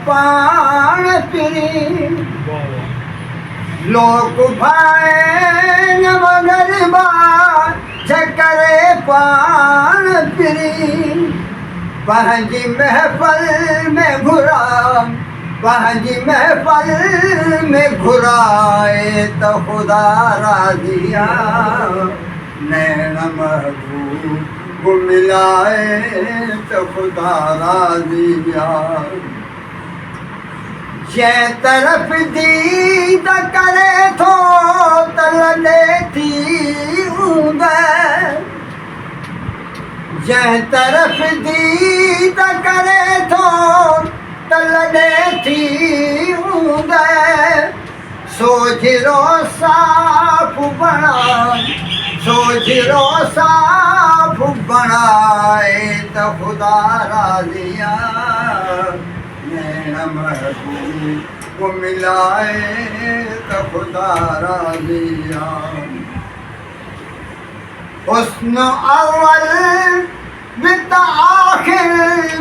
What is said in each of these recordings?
पाण पिरी लोक भाए न मगर बार करे पाण पिरी पंहिंजी महफ़ल में घुरा पंहिंजी महफ़ल में घुराए त ख़ुदा राज़िया नैन महबूब मिलाए त ख़ुदा राज़िया जंहिं तरफ़ दीद करे थो त लॾे थी ऊंद जंहिं तरफ़ दीद करे थो त लॾे थी ऊंद सोझिरो साफ़ बणाए सोझिरो साफ़ बणाए त ख़ुदा राज़िया नैन महबूब मिलाए त ख़ुदा राज़िया हुस्न अव्वल बि त आख़िर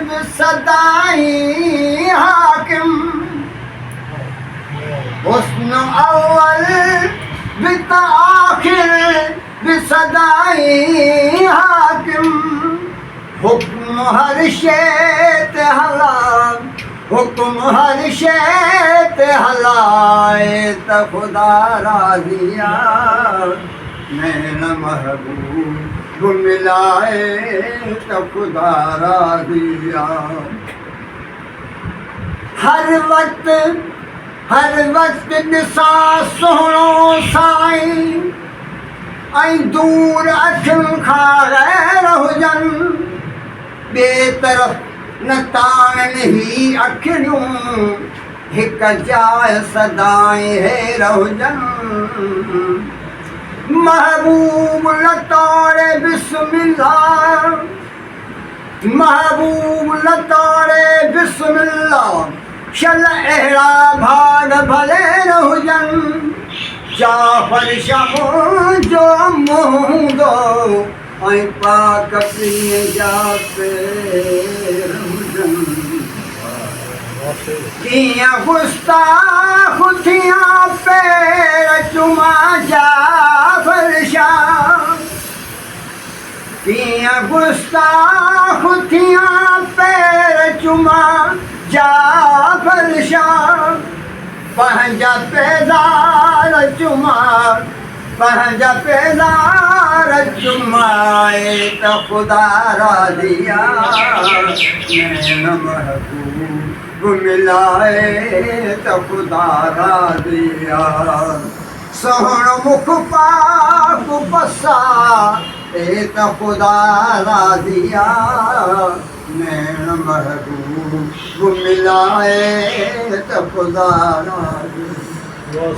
बि सदाई हाकिम हुस्न अव्वल बि त आख़िर बि सदाई हाकिम हुक्म हर शइ ते हलाए हुक्म हर शइ ते हलाए त ख़ुदा राज़िया नैन महबूब मिलाए त ख़ुदा राज़िया हर वक़्तु ॾिसां सुहिणो साईं ऐं दूर अखियुनि खां ग़ैर हुजनि ॿिए तरफ़ न ताणनि ही अखियूं हिकु जाइ सदाई हेर हुजनि महबूब लताड़े बिस्मिल्लाह महबूब लताड़े बिस्मिल्लाह शल अहिड़ा भाग भले न हुजनि जाफ़र शाह जो मुंदो ऐं पाक पीअ जा पेर हुजनि कीअं गुस्ताख़ थियां पेर चुमा जाफ़र शाह कीअं गुस्ताख़ थियां पेर चुमा जाफ़र शाह पंहिंजा पेदार चुमा पंहिंजा पेदार चुमाए त ख़ुदा राज़िया नैन महबूब मिलाए त ख़ुदा राज़िया सोहणो मुख पाक पसा त ख़ुदा राज़िया नैन महबूब मिलाए त ख़ुदा राज़िया